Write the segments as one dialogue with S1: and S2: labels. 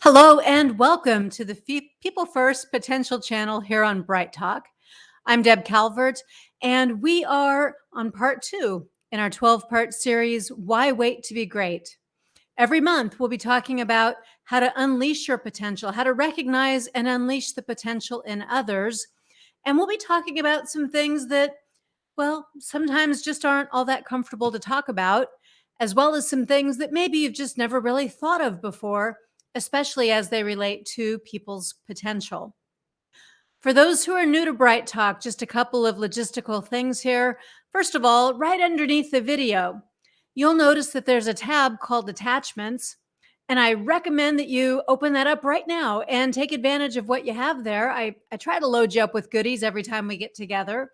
S1: Hello and welcome to the People First Potential channel here on Bright Talk. I'm Deb Calvert, and we are on part 2 in our 12-part series, Why Wait to Be Great? Every month, we'll be talking about how to unleash your potential, how to recognize and unleash the potential in others. And we'll be talking about some things that, well, sometimes just aren't all that comfortable to talk about, as well as some things that maybe you've just never really thought of before, especially as they relate to people's potential. For those who are new to Bright Talk, just a couple of logistical things here. First of all, right underneath the video, you'll notice that there's a tab called Attachments. And I recommend that you open that up right now and take advantage of what you have there. I try to load you up with goodies every time we get together.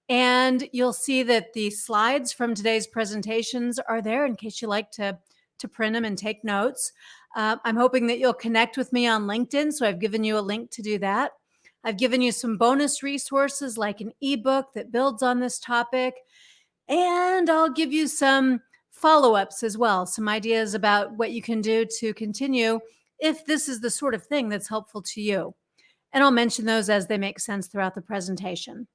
S1: And you'll see that the slides from today's presentations are there in case you like to print them and take notes. I'm hoping that you'll connect with me on LinkedIn. So I've given you a link to do that. I've given you some bonus resources like an ebook that builds on this topic. And I'll give you some follow-ups as well, some ideas about what you can do to continue if this is the sort of thing that's helpful to you. And I'll mention those as they make sense throughout the presentation.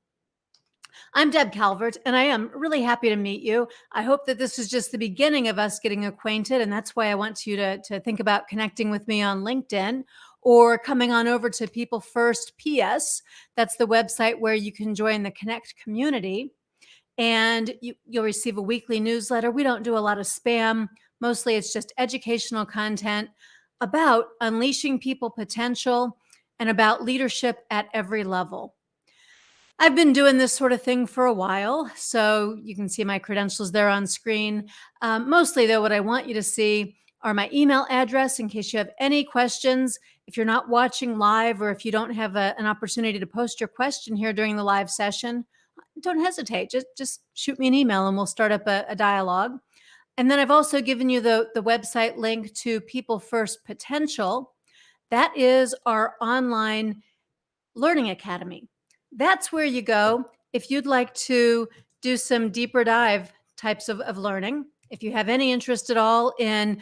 S1: I'm Deb Calvert, and I am really happy to meet you. I hope that this is just the beginning of us getting acquainted, and that's why I want you to think about connecting with me on LinkedIn or coming on over to People First PS. That's the website where you can join the Connect community, and you'll receive a weekly newsletter. We don't do a lot of spam. Mostly it's just educational content about unleashing people potential and about leadership at every level. I've been doing this sort of thing for a while, so you can see my credentials there on screen. Mostly, though, what I want you to see are my email address in case you have any questions. If you're not watching live or if you don't have an opportunity to post your question here during the live session, don't hesitate. Just shoot me an email and we'll start up a dialogue. And then I've also given you the website link to People First Potential. That is our online learning academy. That's where you go if you'd like to do some deeper dive types of learning. If you have any interest at all in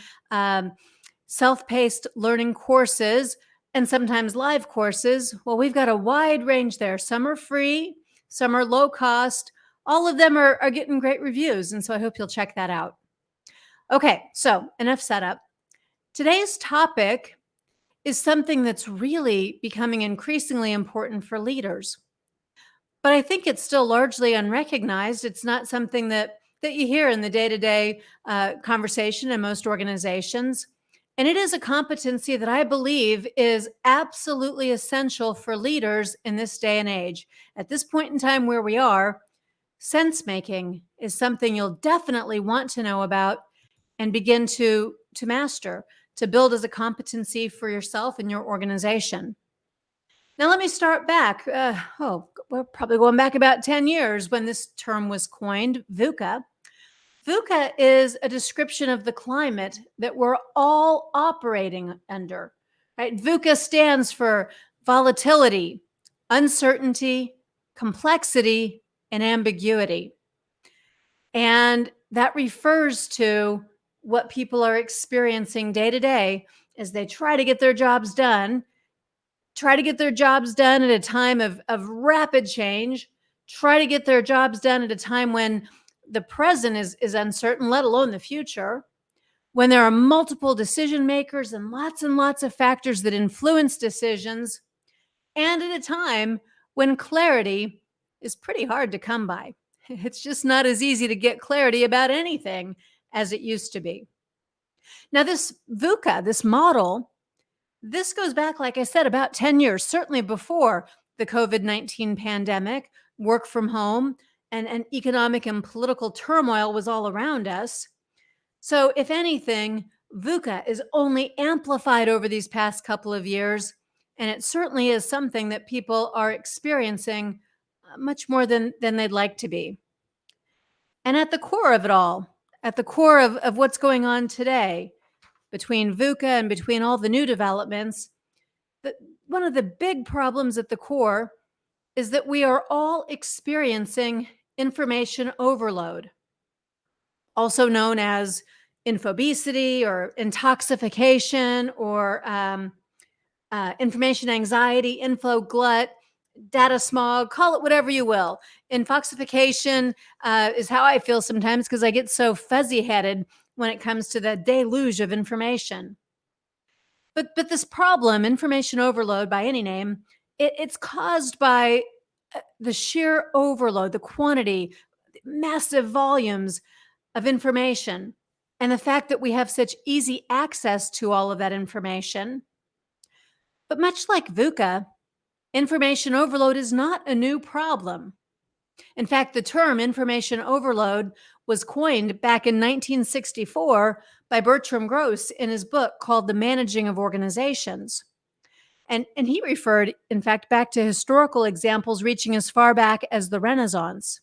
S1: self-paced learning courses and sometimes live courses, well, we've got a wide range there. Some are free, some are low cost. All of them are getting great reviews, and so I hope you'll check that out. Okay, so enough setup. Today's topic is something that's really becoming increasingly important for leaders. But I think it's still largely unrecognized. It's not something that you hear in the day-to-day conversation in most organizations. And it is a competency that I believe is absolutely essential for leaders in this day and age. At this point in time where we are, sense-making is something you'll definitely want to know about and begin to master, to build as a competency for yourself and your organization. Now, let me start back. We're probably going back about 10 years when this term was coined, VUCA. VUCA is a description of the climate that we're all operating under. Right? VUCA stands for volatility, uncertainty, complexity, and ambiguity. And that refers to what people are experiencing day to day as they try to get their jobs done. Try to get their jobs done at a time of rapid change. Try to get their jobs done at a time when the present is uncertain, let alone the future. When there are multiple decision makers and lots of factors that influence decisions. And at a time when clarity is pretty hard to come by. It's just not as easy to get clarity about anything as it used to be. Now, this VUCA, this model, this goes back, like I said, about 10 years, certainly before the COVID-19 pandemic, work from home, and economic and political turmoil was all around us. So if anything, VUCA is only amplified over these past couple of years, and it certainly is something that people are experiencing much more than they'd like to be. And at the core of it all, at the core of what's going on today, between VUCA and between all the new developments, one of the big problems at the core is that we are all experiencing information overload, also known as infobesity or intoxication or information anxiety, info glut, data smog, call it whatever you will. Infoxication is how I feel sometimes because I get so fuzzy headed when it comes to the deluge of information. But this problem, information overload by any name, it's caused by the sheer overload, the quantity, massive volumes of information, and the fact that we have such easy access to all of that information. But much like VUCA, information overload is not a new problem. In fact, the term information overload was coined back in 1964 by Bertram Gross in his book called The Managing of Organizations. And he referred, in fact, back to historical examples reaching as far back as the Renaissance.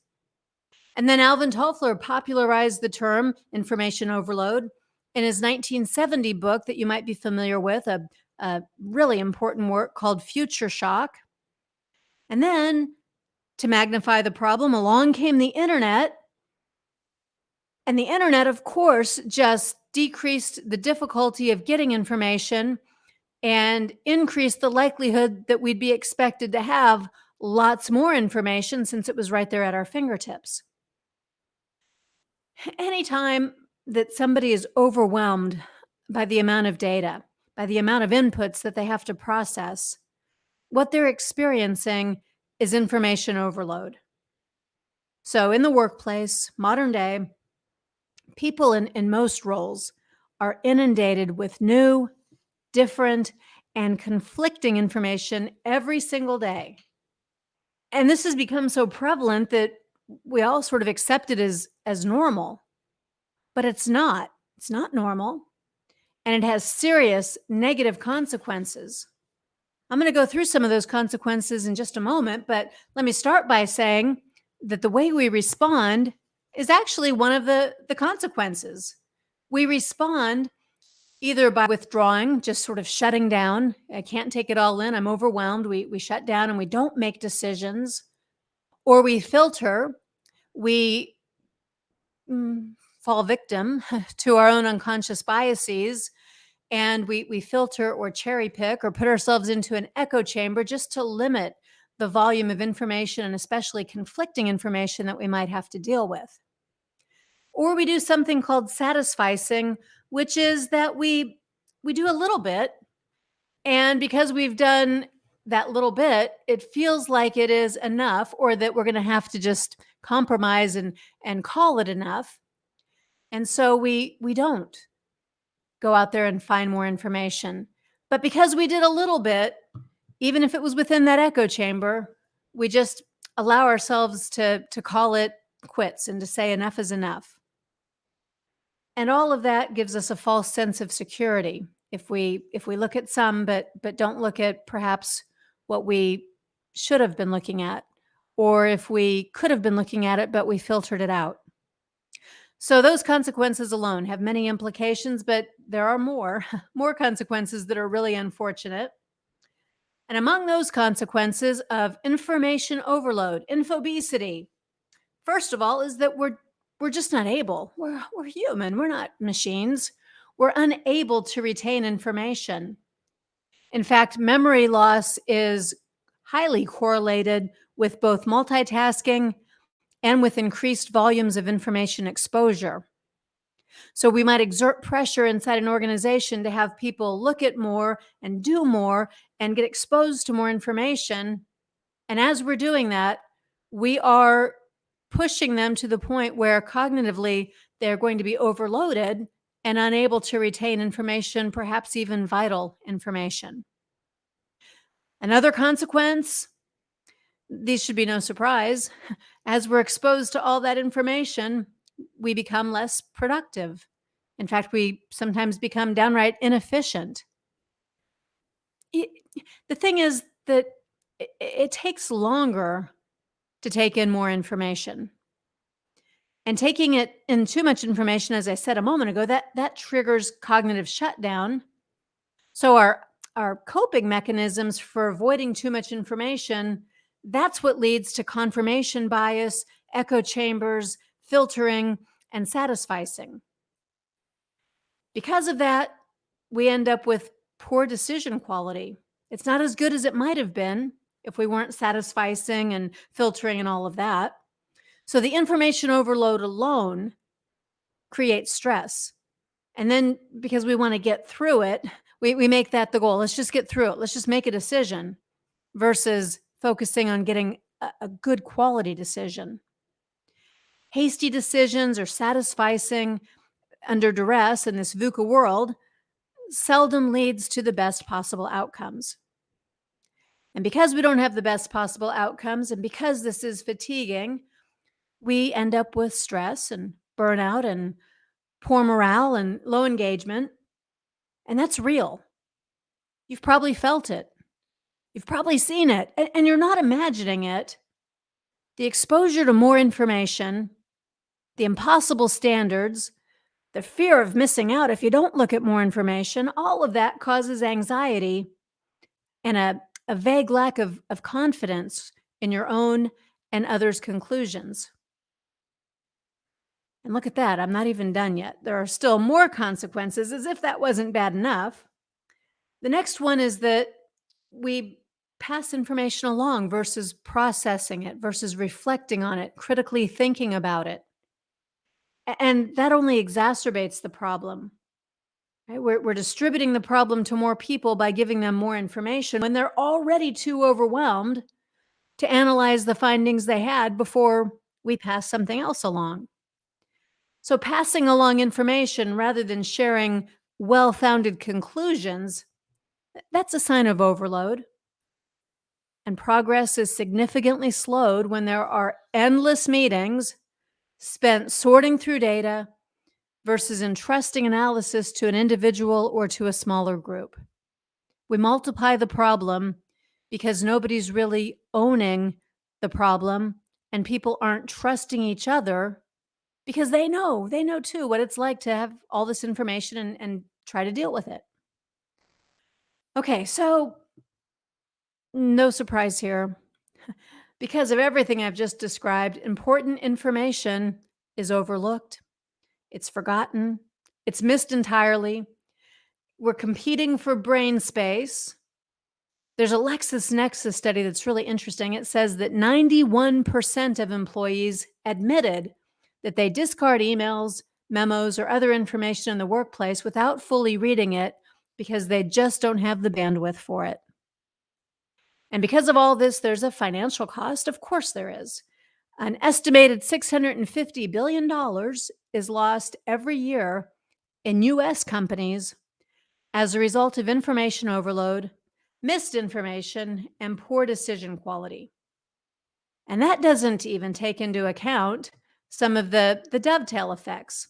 S1: And then Alvin Toffler popularized the term information overload in his 1970 book that you might be familiar with, a really important work called Future Shock. And then, to magnify the problem, along came the internet. And the internet, of course, just decreased the difficulty of getting information and increased the likelihood that we'd be expected to have lots more information since it was right there at our fingertips. Anytime that somebody is overwhelmed by the amount of data, by the amount of inputs that they have to process, what they're experiencing is information overload. So in the workplace, modern day, people in most roles are inundated with new, different, and conflicting information every single day. And this has become so prevalent that we all sort of accept it as normal. But it's not. It's not normal. And it has serious negative consequences. I'm going to go through some of those consequences in just a moment, but let me start by saying that the way we respond is actually one of the consequences. We respond either by withdrawing, just sort of shutting down. I can't take it all in. I'm overwhelmed. We shut down and we don't make decisions. Or we filter. We fall victim to our own unconscious biases, and we filter or cherry pick or put ourselves into an echo chamber just to limit the volume of information and especially conflicting information that we might have to deal with. Or we do something called satisficing, which is that we do a little bit, and because we've done that little bit, it feels like it is enough, or that we're going to have to just compromise and call it enough. And so we don't go out there and find more information. But because we did a little bit, even if it was within that echo chamber, we just allow ourselves to call it quits and to say enough is enough. And all of that gives us a false sense of security. If we look at some, but don't look at perhaps what we should have been looking at, or if we could have been looking at it, but we filtered it out. So those consequences alone have many implications, but there are more consequences that are really unfortunate. And among those consequences of information overload, infobesity, first of all, is that we're just not able. We're human. We're not machines. We're unable to retain information. In fact, memory loss is highly correlated with both multitasking and with increased volumes of information exposure. So we might exert pressure inside an organization to have people look at more and do more and get exposed to more information. And as we're doing that, we are pushing them to the point where cognitively they're going to be overloaded and unable to retain information, perhaps even vital information. Another consequence, these should be no surprise, as we're exposed to all that information, we become less productive. In fact, we sometimes become downright inefficient. The thing is that it takes longer to take in more information. And taking it in too much information, as I said a moment ago, that triggers cognitive shutdown. So our coping mechanisms for avoiding too much information, that's what leads to confirmation bias, echo chambers, filtering, and satisficing. Because of that, we end up with poor decision quality. It's not as good as it might have been if we weren't satisficing and filtering and all of that. So the information overload alone creates stress. And then because we want to get through it, we make that the goal. Let's just get through it. Let's just make a decision versus focusing on getting a good quality decision. Hasty decisions or satisficing under duress in this VUCA world seldom leads to the best possible outcomes. And because we don't have the best possible outcomes, and because this is fatiguing, we end up with stress and burnout and poor morale and low engagement. And that's real. You've probably felt it. You've probably seen it, and you're not imagining it. The exposure to more information, the impossible standards, the fear of missing out if you don't look at more information, all of that causes anxiety and a vague lack of confidence in your own and others' conclusions. And look at that, I'm not even done yet. There are still more consequences, as if that wasn't bad enough. The next one is that we pass information along versus processing it, versus reflecting on it, critically thinking about it. And that only exacerbates the problem. Right? We're distributing the problem to more people by giving them more information when they're already too overwhelmed to analyze the findings they had before we pass something else along. So passing along information rather than sharing well-founded conclusions, that's a sign of overload. And progress is significantly slowed when there are endless meetings spent sorting through data versus entrusting analysis to an individual or to a smaller group. We multiply the problem because nobody's really owning the problem, and people aren't trusting each other because they know too what it's like to have all this information and try to deal with it. Okay, so no surprise here. Because of everything I've just described, important information is overlooked, it's forgotten, it's missed entirely. We're competing for brain space. There's a LexisNexis study that's really interesting. It says that 91% of employees admitted that they discard emails, memos, or other information in the workplace without fully reading it because they just don't have the bandwidth for it. And because of all this, there's a financial cost. Of course there is. An estimated $650 billion is lost every year in U.S. companies as a result of information overload, missed information, and poor decision quality. And that doesn't even take into account some of the dovetail effects.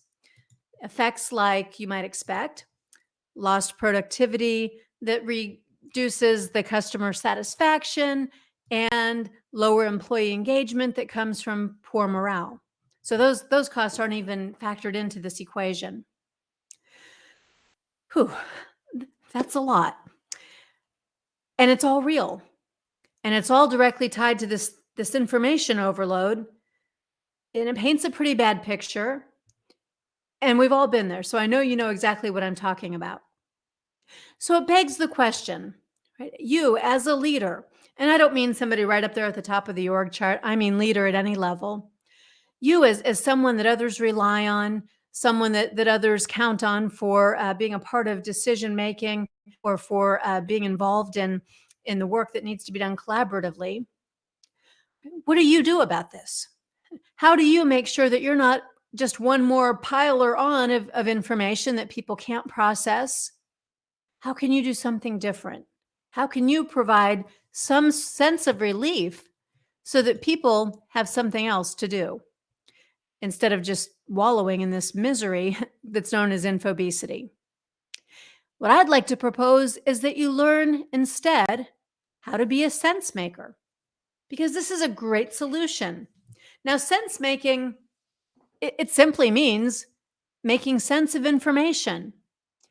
S1: Effects like you might expect, lost productivity that reduces the customer satisfaction, and lower employee engagement that comes from poor morale. So those costs aren't even factored into this equation. Whew, that's a lot. And it's all real. And it's all directly tied to this information overload. And it paints a pretty bad picture. And we've all been there. So I know you know exactly what I'm talking about. So it begs the question, right? You as a leader, and I don't mean somebody right up there at the top of the org chart, I mean leader at any level. You as someone that others rely on, someone that others count on for being a part of decision making or for being involved in the work that needs to be done collaboratively. What do you do about this? How do you make sure that you're not just one more piler on of information that people can't process? How can you do something different? How can you provide some sense of relief so that people have something else to do instead of just wallowing in this misery that's known as infobesity? What I'd like to propose is that you learn instead how to be a sense maker, because this is a great solution. Now, sense making, it simply means making sense of information,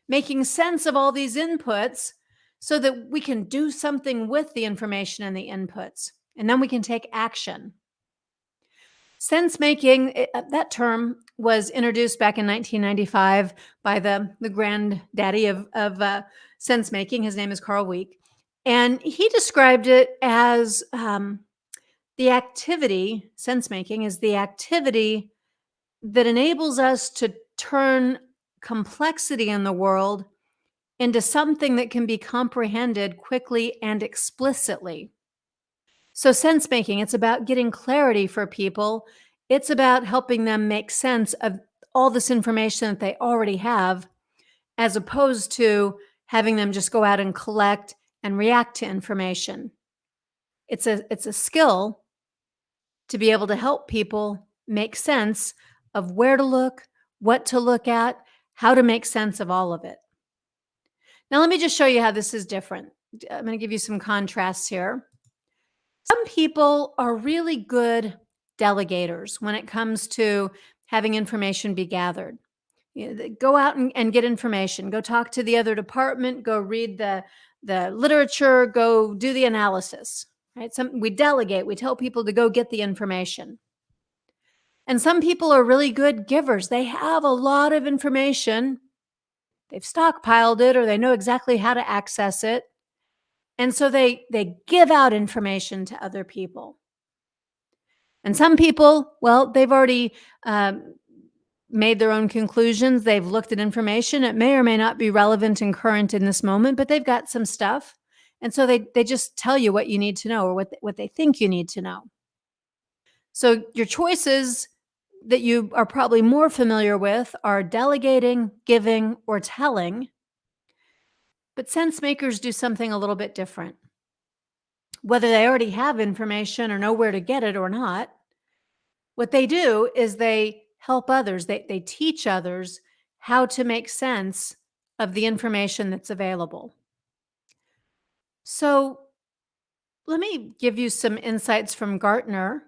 S1: making sense of all these inputs so that we can do something with the information and the inputs, and then we can take action. Sense making, that term was introduced back in 1995 by the granddaddy of sense making. His name is Carl Weick. And he described it as the activity, sense making is the activity that enables us to turn complexity in the world into something that can be comprehended quickly and explicitly. So, sense making, it's about getting clarity for people. It's about helping them make sense of all this information that they already have, as opposed to having them just go out and collect and react to information. It's a skill to be able to help people make sense of where to look, what to look at, how to make sense of all of it. Now, let me just show you how this is different. I'm going to give you some contrasts here. Some people are really good delegators when it comes to having information be gathered. They go out and get information, go talk to the other department, go read the literature, go do the analysis. Right? We delegate, we tell people to go get the information. And some people are really good givers. They have a lot of information. They've stockpiled it, or they know exactly how to access it. And so they give out information to other people. And some people, well, they've already made their own conclusions. They've looked at information. It may or may not be relevant and current in this moment, but they've got some stuff. And so they just tell you what you need to know, or what they think you need to know. So your choices that you are probably more familiar with are delegating, giving, or telling. But sense makers do something a little bit different. Whether they already have information or know where to get it or not, what they do is they help others. They teach others how to make sense of the information that's available. So let me give you some insights from Gartner.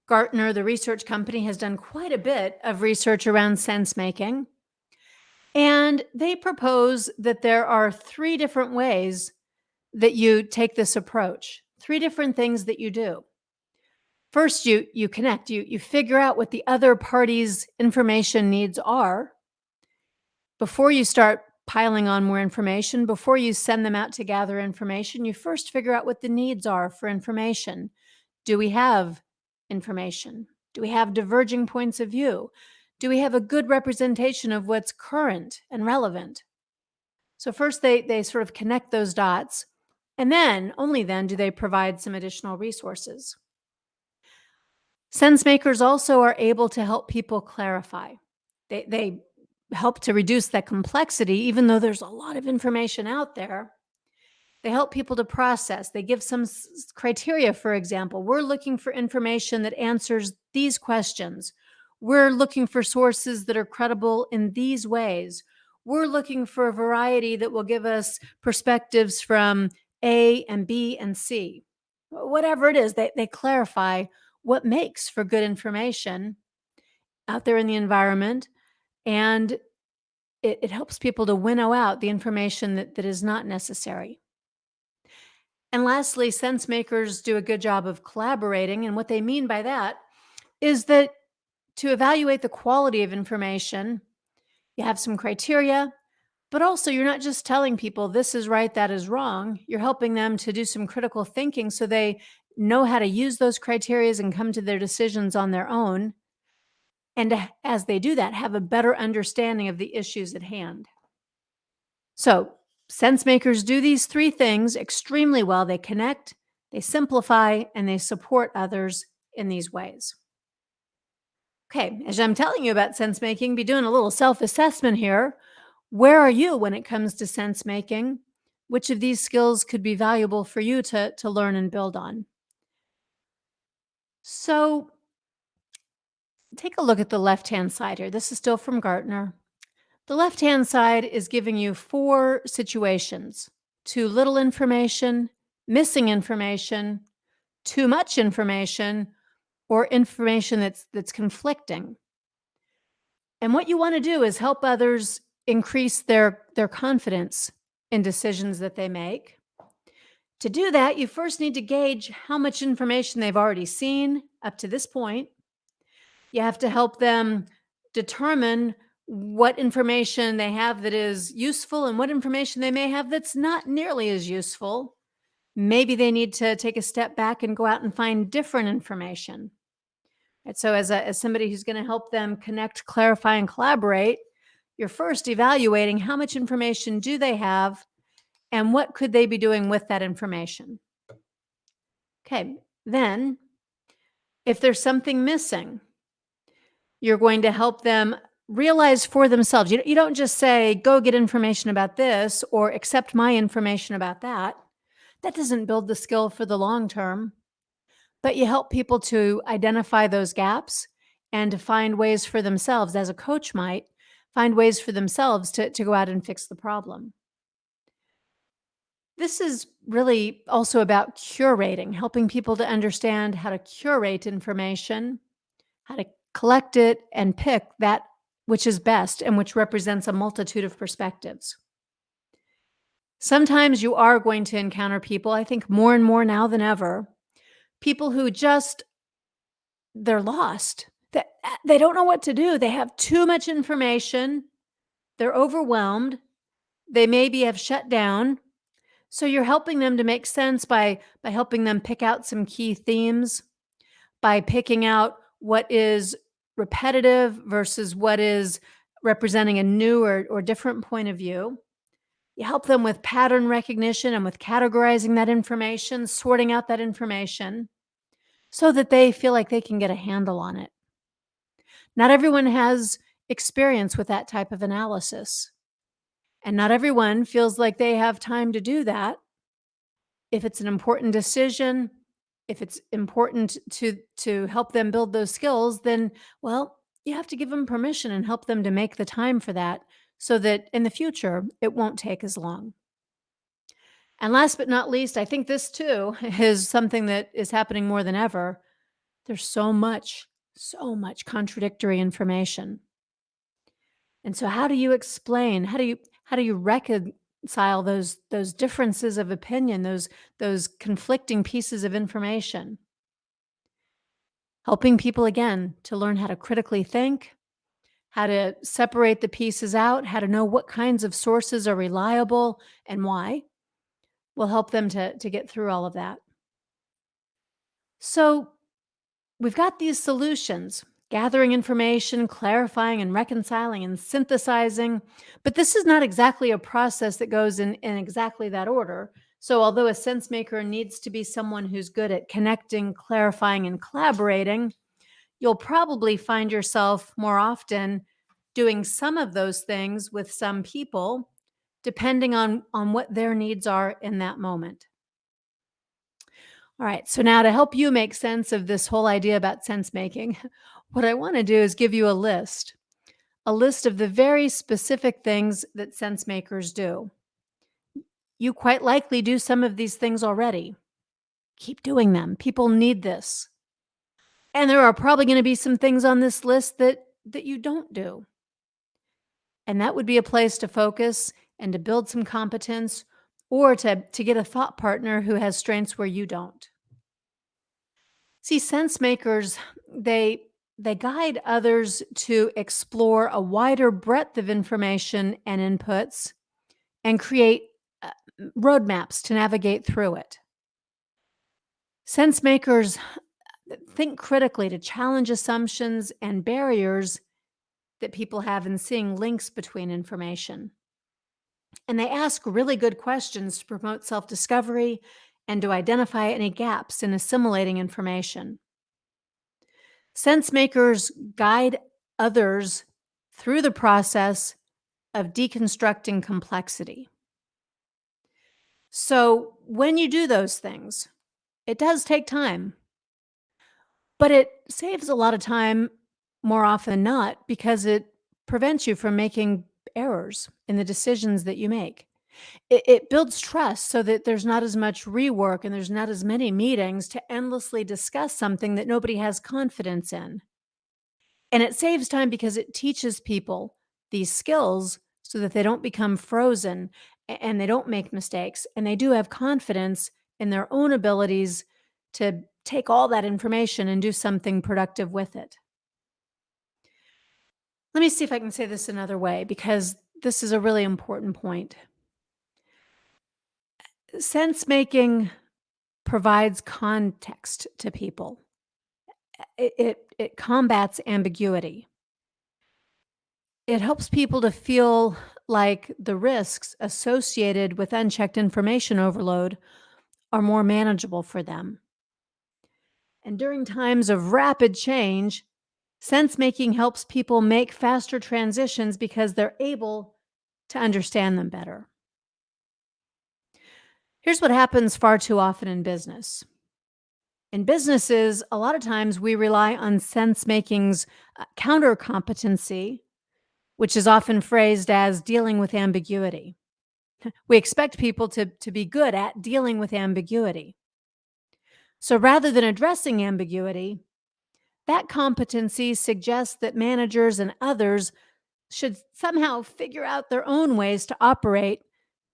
S1: Gartner, the research company, has done quite a bit of research around sense making. And they propose that there are 3 different ways that you take this approach, 3 different things that you do. First, you connect, you figure out what the other party's information needs are before you start piling on more information. Before you send them out to gather information, you first figure out what the needs are for information. Do we have information? Do we have diverging points of view? Do we have a good representation of what's current and relevant? So first they sort of connect those dots, and then, only then, do they provide some additional resources. Sense makers also are able to help people clarify. They help to reduce that complexity, even though there's a lot of information out there. They help people to process. They give some criteria, for example. We're looking for information that answers these questions. We're looking for sources that are credible in these ways. We're looking for a variety that will give us perspectives from A and B and C. Whatever it is, they clarify what makes for good information out there in the environment, and it helps people to winnow out the information that is not necessary. And lastly, sense makers do a good job of collaborating. And what they mean by that is that to evaluate the quality of information, you have some criteria, but also you're not just telling people this is right, that is wrong. You're helping them to do some critical thinking so they know how to use those criteria and come to their decisions on their own. And as they do that, have a better understanding of the issues at hand. So, sense makers do these 3 things extremely well. They connect, they simplify, and they support others in these ways. Okay, as I'm telling you about sense making, be doing a little self-assessment here. Where are you when it comes to sense making? Which of these skills could be valuable for you to learn and build on? So, take a look at the left-hand side here. This is still from Gartner. The left-hand side is giving you 4 situations: too little information, missing information, too much information, or information that's conflicting. And what you want to do is help others increase their confidence in decisions that they make. To do that, you first need to gauge how much information they've already seen up to this point. You have to help them determine what information they have that is useful and what information they may have that's not nearly as useful. Maybe they need to take a step back and go out and find different information. And so as somebody who's going to help them connect, clarify, and collaborate, you're first evaluating how much information do they have and what could they be doing with that information. Okay, then if there's something missing, you're going to help them realize for themselves. You don't just say, go get information about this or accept my information about that. That doesn't build the skill for the long term. But you help people to identify those gaps and to find ways for themselves, as a coach might, find ways for themselves to go out and fix the problem. This is really also about curating, helping people to understand how to curate information, how to collect it and pick that which is best and which represents a multitude of perspectives. Sometimes you are going to encounter people, I think more and more now than ever, people who they're lost. They don't know what to do. They have too much information. They're overwhelmed. They maybe have shut down. So you're helping them to make sense by helping them pick out some key themes, by picking out what is repetitive versus what is representing a new or different point of view. You help them with pattern recognition and with categorizing that information, sorting out that information so that they feel like they can get a handle on it. Not everyone has experience with that type of analysis, and not everyone feels like they have time to do that. If it's an important decision, if it's important to help them build those skills, then, well, you have to give them permission and help them to make the time for that so that in the future, it won't take as long. And last but not least, I think this too is something that is happening more than ever. There's so much contradictory information. And so how do you explain? How do you reconcile those differences of opinion, those conflicting pieces of information? Helping people again to learn how to critically think, how to separate the pieces out, how to know what kinds of sources are reliable and why will help them to get through all of that. So we've got these solutions, gathering information, clarifying and reconciling and synthesizing, but this is not exactly a process that goes in exactly that order. So although a sense maker needs to be someone who's good at connecting, clarifying, and collaborating, you'll probably find yourself more often doing some of those things with some people, depending on what their needs are in that moment. All right, so now to help you make sense of this whole idea about sense making, what I want to do is give you a list of the very specific things that sense makers do. You quite likely do some of these things already. Keep doing them. People need this. And there are probably going to be some things on this list that you don't do. And that would be a place to focus and to build some competence or to get a thought partner who has strengths where you don't. See, sense makers, they guide others to explore a wider breadth of information and inputs and create roadmaps to navigate through it. Sense makers think critically to challenge assumptions and barriers that people have in seeing links between information. And they ask really good questions to promote self discovery and to identify any gaps in assimilating information. Sense makers guide others through the process of deconstructing complexity. So when you do those things, it does take time, but it saves a lot of time more often than not because it prevents you from making errors in the decisions that you make. It builds trust so that there's not as much rework and there's not as many meetings to endlessly discuss something that nobody has confidence in. And it saves time because it teaches people these skills so that they don't become frozen and they don't make mistakes and they do have confidence in their own abilities to take all that information and do something productive with it. Let me see if I can say this another way because this is a really important point. Sense making provides context to people. It combats ambiguity. It helps people to feel like the risks associated with unchecked information overload are more manageable for them. And during times of rapid change, sense making helps people make faster transitions because they're able to understand them better. Here's what happens far too often in business. In businesses, a lot of times we rely on sense making's counter competency, which is often phrased as dealing with ambiguity. We expect people to be good at dealing with ambiguity. So rather than addressing ambiguity, that competency suggests that managers and others should somehow figure out their own ways to operate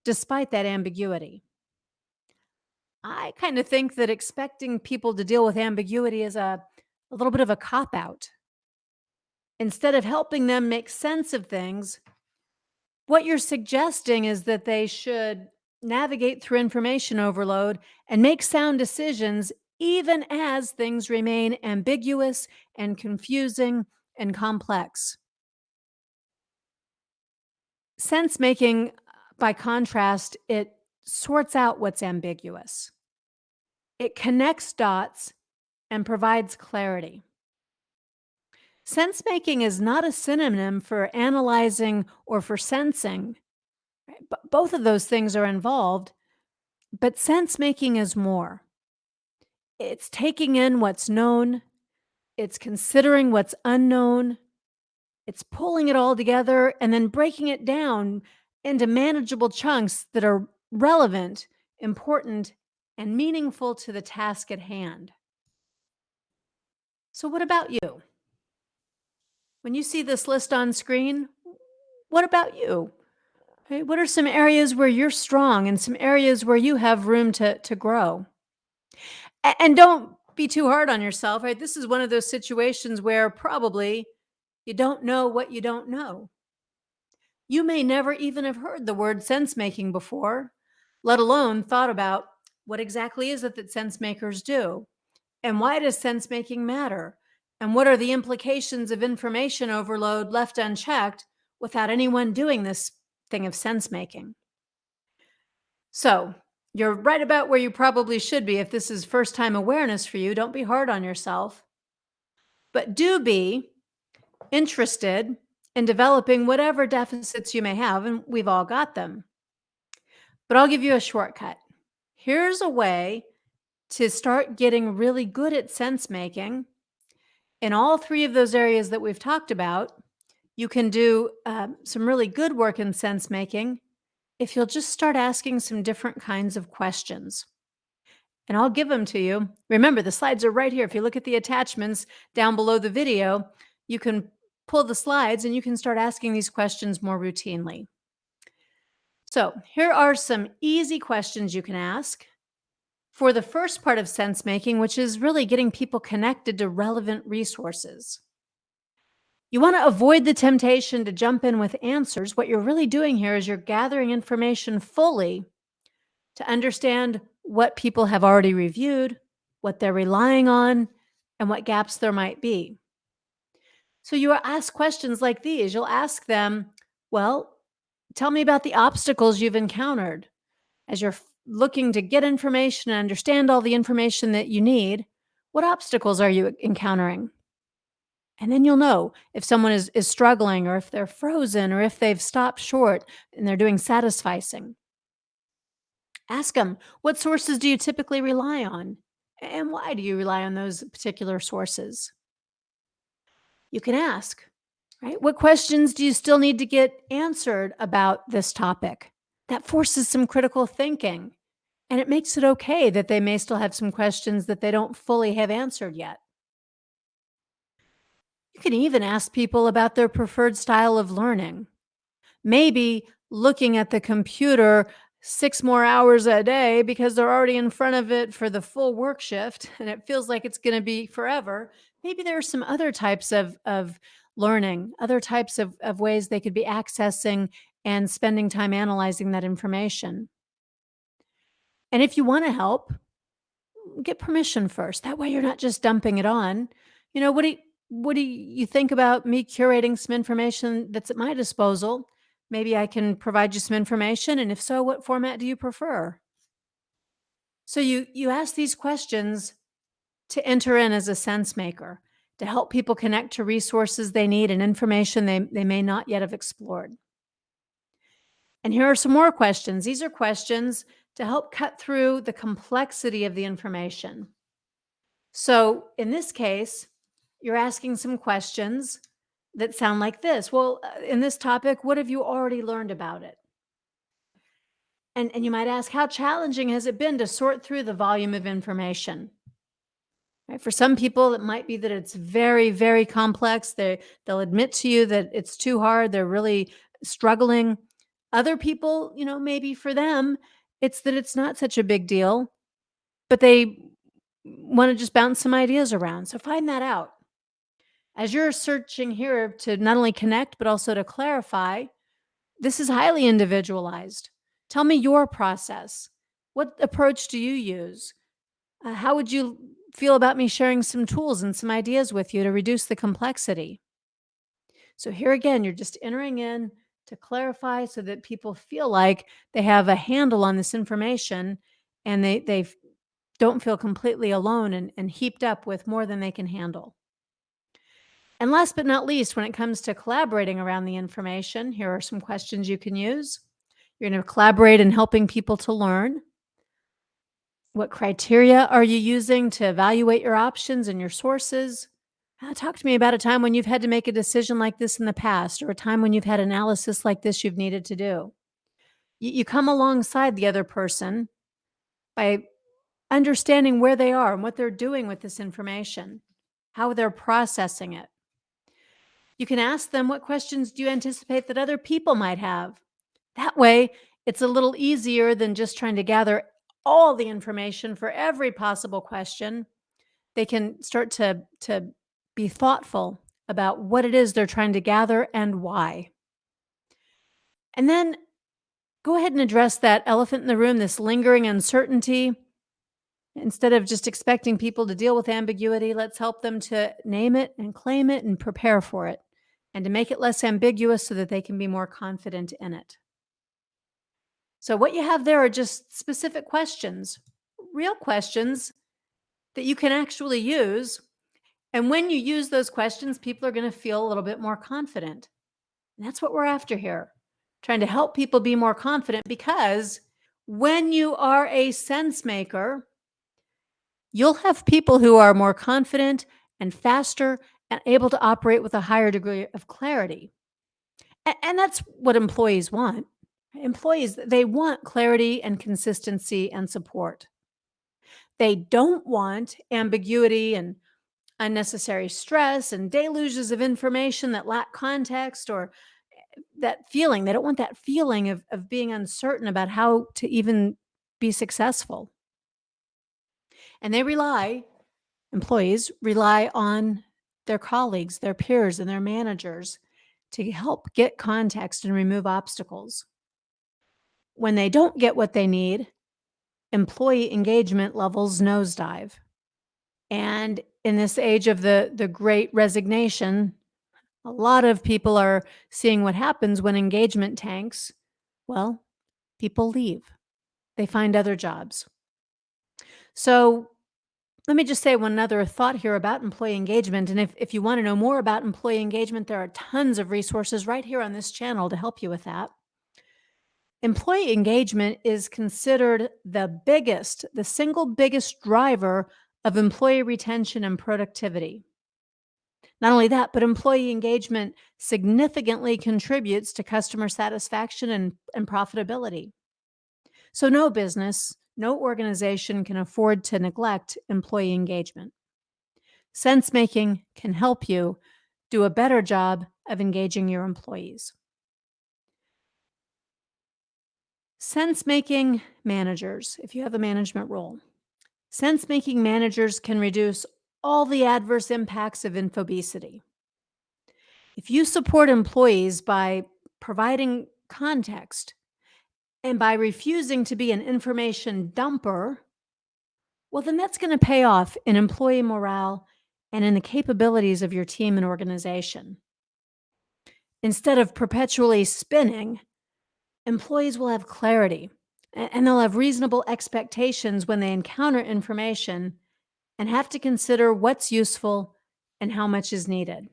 S1: despite that ambiguity. I kind of think that expecting people to deal with ambiguity is a little bit of a cop out. Instead of helping them make sense of things, what you're suggesting is that they should navigate through information overload and make sound decisions, even as things remain ambiguous and confusing and complex. Sense making, by contrast, it sorts out what's ambiguous. It connects dots and provides clarity. Sense making is not a synonym for analyzing or for sensing. Right? But both of those things are involved, but sense making is more. It's taking in what's known, it's considering what's unknown, it's pulling it all together and then breaking it down into manageable chunks that are relevant, important, and meaningful to the task at hand. So, what about you? When you see this list on screen, what about you? Okay, what are some areas where you're strong and some areas where you have room to grow? And don't be too hard on yourself, right? This is one of those situations where probably you don't know what you don't know. You may never even have heard the word sense making before, let alone thought about what exactly is it that sense makers do? And why does sense making matter? And what are the implications of information overload left unchecked without anyone doing this thing of sense making? So, you're right about where you probably should be if this is first time awareness for you. Don't be hard on yourself, but do be interested in developing whatever deficits you may have, and we've all got them. But I'll give you a shortcut. Here's a way to start getting really good at sense making in all three of those areas that we've talked about. You can do some really good work in sense making if you'll just start asking some different kinds of questions. And I'll give them to you. Remember, the slides are right here. If you look at the attachments down below the video, you can pull the slides and you can start asking these questions more routinely. So here are some easy questions you can ask for the first part of sense making, which is really getting people connected to relevant resources. You want to avoid the temptation to jump in with answers. What you're really doing here is you're gathering information fully to understand what people have already reviewed, what they're relying on, and what gaps there might be. So you will ask questions like these. You'll ask them, well, tell me about the obstacles you've encountered as you're looking to get information and understand all the information that you need. What obstacles are you encountering? And then you'll know if someone is struggling or if they're frozen or if they've stopped short and they're doing satisficing. Ask them, what sources do you typically rely on? And why do you rely on those particular sources? You can ask, right? What questions do you still need to get answered about this topic? That forces some critical thinking. And it makes it okay that they may still have some questions that they don't fully have answered yet. You can even ask people about their preferred style of learning. Maybe looking at the computer 6 more hours a day because they're already in front of it for the full work shift and it feels like it's going to be forever. Maybe there are some other types of learning, other types of ways they could be accessing and spending time analyzing that information. And if you want to help, get permission first. That way you're not just dumping it on. What do you think about me curating some information that's at my disposal? Maybe I can provide you some information, and if so, what format do you prefer? So you ask these questions to enter in as a sense maker, to help people connect to resources they need and information they may not yet have explored. And here are some more questions. These are questions to help cut through the complexity of the information. So in this case, you're asking some questions that sound like this. Well, in this topic, what have you already learned about it? And you might ask, how challenging has it been to sort through the volume of information? Right? For some people, it might be that it's very, very complex. They'll admit to you that it's too hard. They're really struggling. Other people, maybe for them, it's that it's not such a big deal, but they want to just bounce some ideas around. So find that out. As you're searching here to not only connect, but also to clarify, this is highly individualized. Tell me your process. What approach do you use? How would you feel about me sharing some tools and some ideas with you to reduce the complexity? So, here again, you're just entering in to clarify so that people feel like they have a handle on this information and they don't feel completely alone and heaped up with more than they can handle. And last but not least, when it comes to collaborating around the information, here are some questions you can use. You're going to collaborate in helping people to learn. What criteria are you using to evaluate your options and your sources? Talk to me about a time when you've had to make a decision like this in the past, or a time when you've had analysis like this you've needed to do. You come alongside the other person by understanding where they are and what they're doing with this information, how they're processing it. You can ask them, what questions do you anticipate that other people might have? That way, it's a little easier than just trying to gather all the information for every possible question. They can start to be thoughtful about what it is they're trying to gather and why. And then go ahead and address that elephant in the room, this lingering uncertainty. Instead of just expecting people to deal with ambiguity, let's help them to name it and claim it and prepare for it, and to make it less ambiguous so that they can be more confident in it. So, what you have there are just specific questions, real questions that you can actually use. And when you use those questions, people are going to feel a little bit more confident. And that's what we're after here, trying to help people be more confident, because when you are a sense maker, you'll have people who are more confident and faster and able to operate with a higher degree of clarity. And that's what employees want. Employees, they want clarity and consistency and support. They don't want ambiguity and unnecessary stress and deluges of information that lack context, or that feeling. They don't want that feeling of being uncertain about how to even be successful. And employees rely on their colleagues, their peers, and their managers to help get context and remove obstacles. When they don't get what they need, employee engagement levels nosedive. And in this age of the great resignation, a lot of people are seeing what happens when engagement tanks. Well, people leave. They find other jobs. So let me just say one other thought here about employee engagement. And if you want to know more about employee engagement, there are tons of resources right here on this channel to help you with that. Employee engagement is considered the single biggest driver of employee retention and productivity. Not only that, but employee engagement significantly contributes to customer satisfaction and profitability. So no business, no organization can afford to neglect employee engagement. Sensemaking can help you do a better job of engaging your employees. Sensemaking managers, if you have a management role, sensemaking managers can reduce all the adverse impacts of infobesity. If you support employees by providing context and by refusing to be an information dumper, well, then that's going to pay off in employee morale and in the capabilities of your team and organization. Instead of perpetually spinning, employees will have clarity and they'll have reasonable expectations when they encounter information and have to consider what's useful and how much is needed.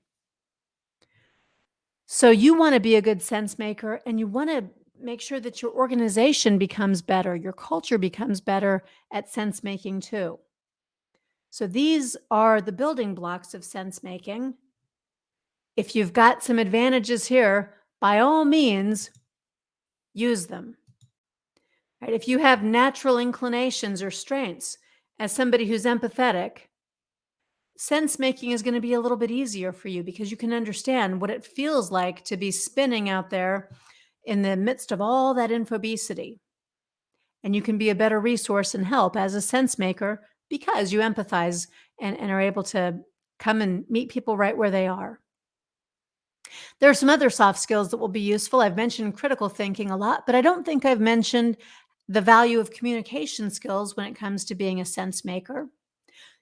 S1: So, you want to be a good sense maker and you want to make sure that your organization becomes better, your culture becomes better at sense making too. So, these are the building blocks of sense making. If you've got some advantages here, by all means, use them. Right? If you have natural inclinations or strengths as somebody who's empathetic, sense making is going to be a little bit easier for you because you can understand what it feels like to be spinning out there in the midst of all that infobesity. And you can be a better resource and help as a sense maker because you empathize and are able to come and meet people right where they are. There are some other soft skills that will be useful. I've mentioned critical thinking a lot, but I don't think I've mentioned the value of communication skills when it comes to being a sense maker.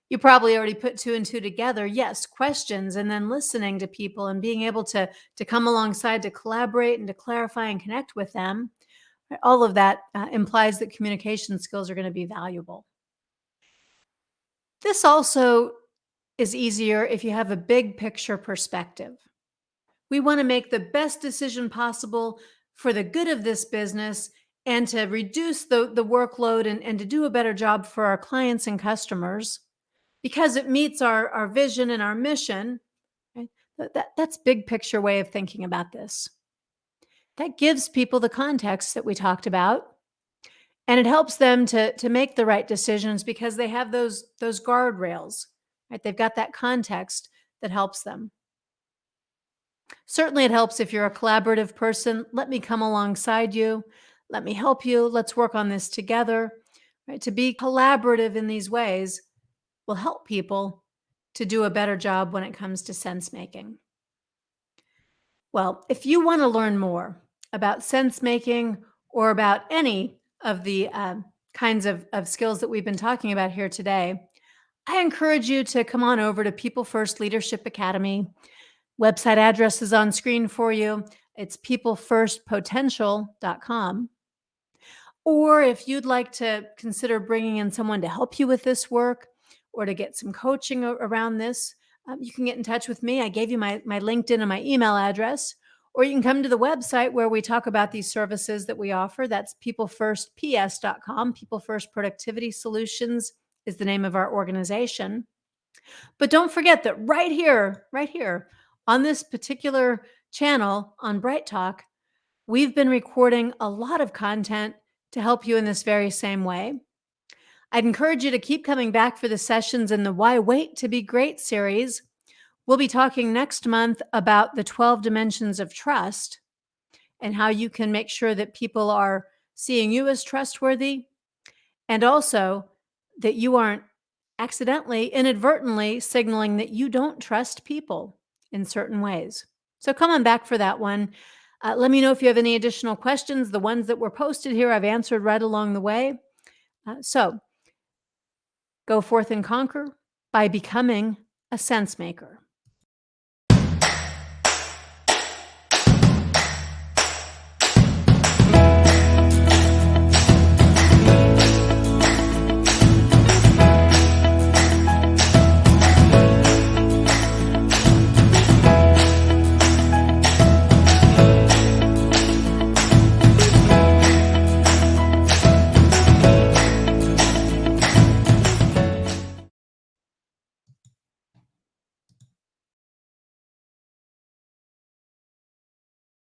S1: You probably already put two and two together. Yes, questions and then listening to people and being able to come alongside to collaborate and to clarify and connect with them. All of that implies that communication skills are going to be valuable. This also is easier if you have a big picture perspective. We want to make the best decision possible for the good of this business and to reduce the workload and to do a better job for our clients and customers because it meets our vision and our mission. Right? That's big picture way of thinking about this. That gives people the context that we talked about. And it helps them to make the right decisions because they have those guardrails, right? They've got that context that helps them. Certainly, it helps if you're a collaborative person. Let me come alongside you. Let me help you. Let's work on this together. Right? To be collaborative in these ways will help people to do a better job when it comes to sense making. Well, if you want to learn more about sense making or about any of the kinds of skills that we've been talking about here today, I encourage you to come on over to People First Leadership Academy. Website address is on screen for you. It's peoplefirstpotential.com. Or if you'd like to consider bringing in someone to help you with this work or to get some coaching around this, you can get in touch with me. I gave you my LinkedIn and my email address. Or you can come to the website where we talk about these services that we offer. That's peoplefirstps.com. People First Productivity Solutions is the name of our organization. But don't forget that right here on this particular channel on Bright Talk, we've been recording a lot of content to help you in this very same way. I'd encourage you to keep coming back for the sessions in the Why Wait to Be Great series. We'll be talking next month about the 12 dimensions of trust and how you can make sure that people are seeing you as trustworthy and also that you aren't accidentally, inadvertently signaling that you don't trust people in certain ways. So come on back for that one. Let me know if you have any additional questions. The ones that were posted here, I've answered right along the way. So go forth and conquer by becoming a sense maker.